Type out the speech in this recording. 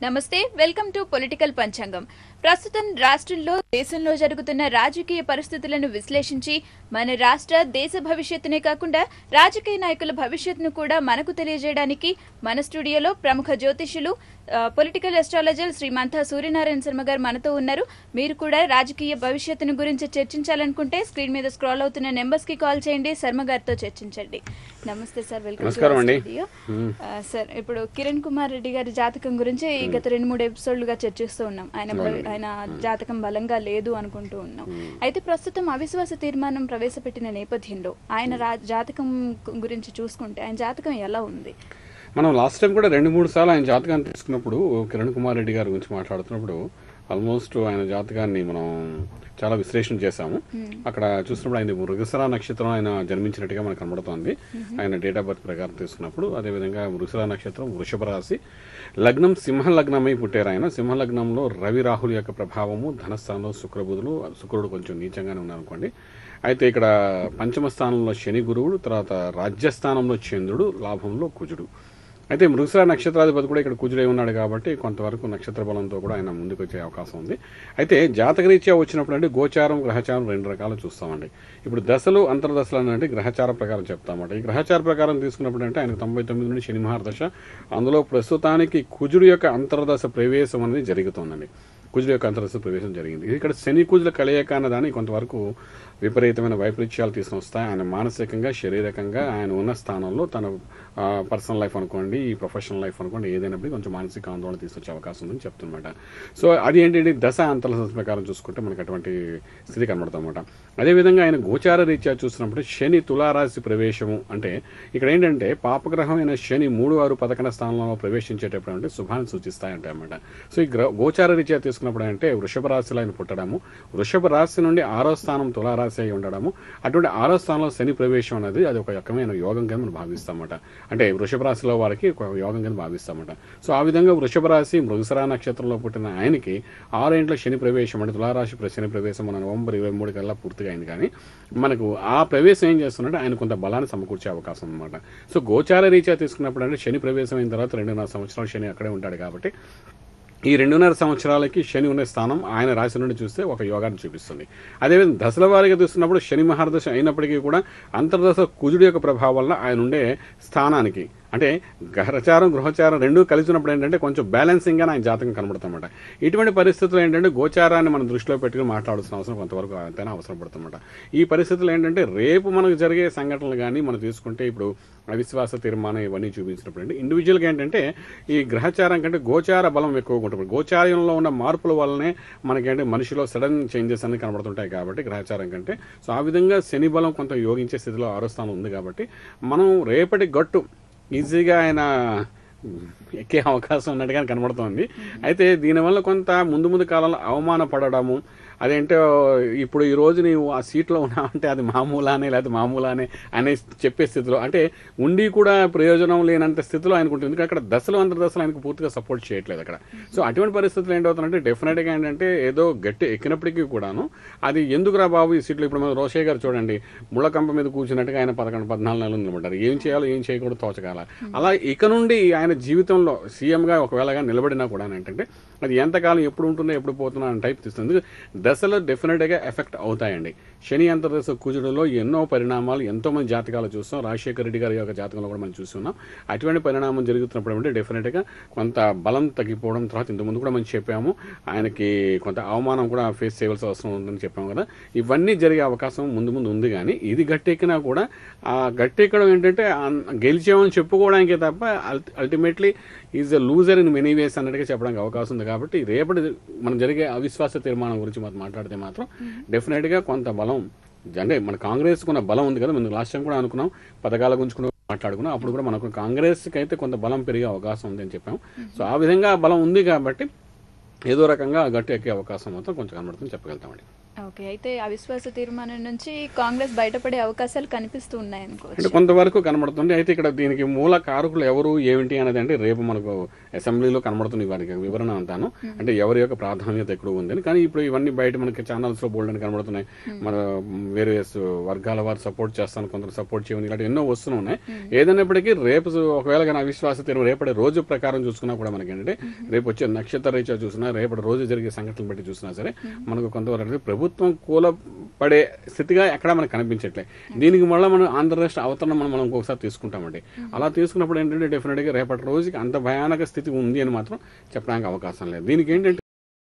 నమస్తే, welcome to political పంచాంగం. ప్రస్తుతం రాష్ట్రంలో దేశంలో జరుగుతున్న రాజకీయ పరిస్థితులను విశ్లేషించి మన రాష్ట్ర దేశ భవిష్యత్తునే కాకుండా రాజకీయ నాయకుల భవిష్యత్తును కూడా మనకు తెలియజేయడానికి మన స్టూడియోలో ప్రముఖ జ్యోతిష్యులు పొలిటికల్ అస్ట్రాలజర్ శ్రీ మంతా సూర్యనారాయణ శర్మ గారు మనతో ఉన్నారు. మీరు కూడా రాజకీయ భవిష్యత్తును గురించి చర్చించాలనుకుంటే స్క్రీన్ మీద స్క్రాల్ అవుతున్న నెంబర్స్ కి కాల్ చేయండి, శర్మ గారితో చర్చించండి. నమస్తే sir, welcome to studio. Sir, ఇప్పుడు కిరణ్ కుమార్ రెడ్డి గారి జాతకం గురించి గత 2-3 ఎపిసోడ్లుగా చర్చిస్తూ ఉన్నాం. ఆయన జాతకం బలంగా లేదు అనుకుంటూ ఉన్నాం. అయితే ప్రస్తుతం అవిశ్వాస తీర్మానం ప్రవేశపెట్టిన నేపథ్యంలో ఆయన జాతకం గురించి చూసుకుంటే ఆయన జాతకం ఎలా ఉంది? మనం లాస్ట్ టైం కూడా 2-3 సార్లు ఆయన జాతకాన్ని తీసుకున్నప్పుడు కిరణ్ కుమార్ రెడ్డి గారి గురించి మాట్లాడుతున్నప్పుడు ఆల్మోస్ట్ ఆయన జాతకాన్ని మనం చాలా విశ్లేషణ చేశాము. అక్కడ చూసినప్పుడు ఆయన మృగశిర నక్షత్రం ఆయన జన్మించినట్టుగా మనకు కనబడుతోంది. ఆయన డేట్ ఆఫ్ బర్త్ ప్రకారం తీసుకున్నప్పుడు అదేవిధంగా మృగశిర నక్షత్రం, వృషభ రాశి, లగ్నం సింహ లగ్నమై పుట్టారు ఆయన. సింహ లగ్నంలో రవి రాహుల్ యొక్క ప్రభావము, ధనస్థానంలో శుక్రుడు కొంచెం నీచంగానే ఉన్నారనుకోండి. అయితే ఇక్కడ పంచమ స్థానంలో శని గురువుడు, తర్వాత రాజ్యస్థానంలో చంద్రుడు, లాభంలో కుజుడు. అయితే మృగశిర నక్షత్రాధిపతి కూడా ఇక్కడ కుజుడై ఉన్నాడు కాబట్టి కొంతవరకు నక్షత్ర బలంతో కూడా ఆయన ముందుకు వచ్చే అవకాశం ఉంది. అయితే జాతకరీత్యా వచ్చినప్పుడు అంటే గోచారం, గ్రహచారం 2 రకాలు చూస్తామండి. ఇప్పుడు దశలు, అంతర్దశలు అంటే గ్రహచార ప్రకారం చెప్తామంట. ఈ గ్రహచార ప్రకారం తీసుకున్నప్పుడు అంటే ఆయనకు 99 నుండి శని మహార్దశ, అందులో ప్రస్తుతానికి కుజుడు యొక్క అంతర్దశ ప్రవేశం అనేది జరుగుతుందండి. కుజుడు యొక్క అంతర్దశ ప్రవేశం జరిగింది. ఇక్కడ శని కుజుల కలయిక అన్నదాన్ని కొంతవరకు విపరీతమైన వైపరీత్యాలు తీసుకుని వస్తాయి. ఆయన మానసికంగా, శారీరకంగా ఆయన ఉన్న స్థానంలో తన పర్సనల్ లైఫ్ అనుకోండి, ఈ ప్రొఫెషనల్ లైఫ్ అనుకోండి, ఏదైనప్పటికీ కొంచెం మానసిక ఆందోళన తీసుకొచ్చే అవకాశం ఉందని చెప్తున్నమాట. సో అది ఏంటంటే దశ అంతర్దశ ప్రకారం చూసుకుంటే మనకి అటువంటి స్థితి కనబడుతుందన్నమాట. అదేవిధంగా ఆయన గోచార రీత్యా చూసినప్పుడు శని తులారాశి ప్రవేశము అంటే ఇక్కడ ఏంటంటే పాపగ్రహమైన శని 3, 6, 11 స్థానంలో ప్రవేశించేటప్పుడు అంటే శుభాన్ని సూచిస్తాయంటే అన్నమాట. సో ఈ గోచార రీత్యా తీసుకున్నప్పుడు అంటే వృషభ రాశిలో ఆయన పుట్టడము, వృషభ రాశి నుండి 6వ స్థానం తులారాశి అయి ఉండడము, అటువంటి 6వ స్థానంలో శని ప్రవేశం అనేది అది ఒక రకమైన యోగం కింద మనం భావిస్తామట. అంటే వృషభ రాశిలో వారికి ఒక యోగం కింద భావిస్తామట. సో ఆ విధంగా వృషభ రాశి, మృగశిర నక్షత్రంలో పుట్టిన ఆయనకి 6 ఇంట్లో శని ప్రవేశం అంటే తులారాశి శని ప్రవేశం మన నవంబర్ 23 కల్లా పూర్తిగా అయింది. కానీ మనకు ఆ ప్రవేశం ఏం చేస్తుందంటే ఆయన కొంత బలాన్ని సమకూర్చే అవకాశం అనమాట. సో గోచార రీత్యా తీసుకున్నప్పుడు అంటే శని ప్రవేశం అయిన తర్వాత 2.5 సంవత్సరాలు శని అక్కడే ఉంటాడు కాబట్టి ఈ 2.5 సంవత్సరాలకి శని ఉన్న స్థానం ఆయన రాశి నుండి చూస్తే ఒక యోగాన్ని చూపిస్తుంది. అదేవిధంగా దశల వారీగా చూస్తున్నప్పుడు శని మహార్దశ అయినప్పటికీ కూడా అంతర్దశ కుజుడు యొక్క ప్రభావం వల్ల ఆయన ఉండే స్థానానికి అంటే గ్రహచారం, గృహచారం 2 కలిసినప్పుడు ఏంటంటే కొంచెం బ్యాలెన్సింగ్గా ఆయన జాతకం కనబడుతుందన్నమాట. ఇటువంటి పరిస్థితులు ఏంటంటే గోచారాన్ని మనం దృష్టిలో పెట్టుకుని మాట్లాడాల్సిన అవసరం కొంతవరకు అంతైనా అవసరం పడుతుందన్నమాట. ఈ పరిస్థితులు ఏంటంటే రేపు మనకు జరిగే సంఘటనలు కానీ మనం తీసుకుంటే ఇప్పుడు అవిశ్వాస తీర్మానం ఇవన్నీ చూపించినప్పుడు అంటే ఇండివిజువల్గా ఏంటంటే ఈ గ్రహచారం కంటే గోచార బలం ఎక్కువగా ఉంటుంది. గోచారంలో ఉన్న మార్పుల వల్లనే మనకేంటే మనిషిలో సడన్ చేంజెస్ అన్ని కనబడుతుంటాయి కాబట్టి గ్రహచారం కంటే. సో ఆ విధంగా శని బలం కొంత యోగించే స్థితిలో 6వ స్థానం ఉంది కాబట్టి మనం రేపటి గట్టు ఈజీగా ఆయన ఎక్కే అవకాశం ఉన్నట్టుగా కనబడుతోంది. అయితే దీనివల్ల కొంత ముందు కాలంలో అవమానపడము, అదేంటో ఇప్పుడు ఈ రోజు నీవు ఆ సీట్లో ఉన్నావంటే అది మామూలానే లేదా మామూలానే అనే చెప్పే స్థితిలో అంటే ఉండి కూడా ప్రయోజనం లేనంత స్థితిలో ఆయనకుంటుంది. ఎందుకంటే అక్కడ దశలు, అంతర్దశలు ఆయనకు పూర్తిగా సపోర్ట్ చేయట్లేదు అక్కడ. సో అటువంటి పరిస్థితులు ఏంటవుతుందంటే డెఫినెట్గా ఏంటంటే ఏదో గట్టి ఎక్కినప్పటికీ కూడాను అది ఎందుకురా బాబు ఈ సీట్లో ఇప్పుడు మన రోషయ్య గారు చూడండి ముళ్ళకంప మీద కూర్చున్నట్టుగా ఆయన 11-14 నెలలు నిలబడ్డారు. ఏం చేయాలో ఏం చేయకూడదు తోచగాల. అలా ఇక నుండి ఆయన జీవితంలో సీఎంగా ఒకవేళగా నిలబడినా కూడా ఏంటంటే అది ఎంతకాలం ఎప్పుడు ఉంటుందో ఎప్పుడు పోతుందో అని టైప్ తీస్తుంది. దశలో డెఫినెట్గా ఎఫెక్ట్ అవుతాయండి. శని అంతర్దశ కుజుడులో ఎన్నో పరిణామాలు ఎంతోమంది జాతకాలు చూస్తాం. రాజశేఖర రెడ్డి గారి యొక్క జాతకంలో కూడా మనం చూస్తున్నాం. అటువంటి పరిణామం జరుగుతున్నప్పుడు అంటే డెఫినెట్గా కొంత బలం తగ్గిపోవడం, తర్వాత ఇంతకుముందు కూడా మనం చెప్పాము ఆయనకి కొంత అవమానం కూడా ఫేస్ చేయవలసిన అవసరం ఉందని చెప్పాము కదా. ఇవన్నీ జరిగే అవకాశం ముందు ఉంది. కానీ ఇది గట్టెక్కినా కూడా ఆ గట్టెక్కడం ఏంటంటే గెలిచామని చెప్పుకోవడానికే తప్ప ultimately is a loser in many ways అన్నట్టుగా చెప్పడానికి అవకాశం ఉంది. కాబట్టి రేపటి మనం జరిగే అవిశ్వాస తీర్మానం గురించి మనం మాట్లాడితే మాత్రం డెఫినెట్గా కొంత బలం అంటే మన కాంగ్రెస్ కొన్న బలం ఉంది కదా. మనం లాస్ట్ టైం కూడా అనుకున్నాం పథకాల గురించి కూడా మాట్లాడుకున్నాం. అప్పుడు కూడా మనకు కాంగ్రెస్కి అయితే కొంత బలం పెరిగే అవకాశం ఉంది అని చెప్పాం. సో ఆ విధంగా బలం ఉంది కాబట్టి ఏదో రకంగా గట్టి ఎక్కే అవకాశం మాత్రం కొంచెం కనబడుతుందని చెప్పగలుగుతామండి. ఓకే, అయితే అవిశ్వాస తీర్మానం నుంచి కాంగ్రెస్ బయటపడే అవకాశాలు కనిపిస్తూ ఉన్నాయి అంటే అనుకోవచ్చు. కొంతవరకు కనబడుతుంది. అయితే ఇక్కడ దీనికి మూల కారకులు ఎవరు ఏమిటి అనేది అంటే రేపు మనకు అసెంబ్లీలో కనబడుతుంది వారికి వివరణ అంతాను, అంటే ఎవరి యొక్క ప్రాధాన్యత ఎక్కువ ఉందని. కానీ ఇప్పుడు ఇవన్నీ బయట మనకి ఛానల్స్ లో బోల్డ్ అని కనబడుతున్నాయి. మన వేరియస్ వర్గాల వారు సపోర్ట్ చేస్తాను, కొందరు సపోర్ట్ చేయని, ఇలాంటి ఎన్నో వస్తున్నాయి. ఏదైనప్పటికీ రేపు ఒకవేళ కానీ అవిశ్వాస తీర్మానం రేపటి రోజు ప్రకారం చూసుకున్నా కూడా మనకి ఏంటంటే రేపు వచ్చే నక్షత్ర రీత్యా చూసినా, రేపటి రోజు జరిగే సంఘటనలు బట్టి చూసినా సరే మనకు కొంతవరకు ప్రభుత్వం కూలపడే స్థితిగా ఎక్కడ మనకు కనిపించట్లే. దీనికి మళ్ళీ మనం ఆంధ్ర రాష్ట్ర అవతరణ మనం ఇంకొకసారి తీసుకుంటామండి. అలా తీసుకున్నప్పుడు ఏంటంటే డెఫినెట్గా రేపటి రోజుకి అంత భయానక స్థితి ఉంది అని మాత్రం చెప్పడానికి అవకాశం లేదు. దీనికి ఏంటంటే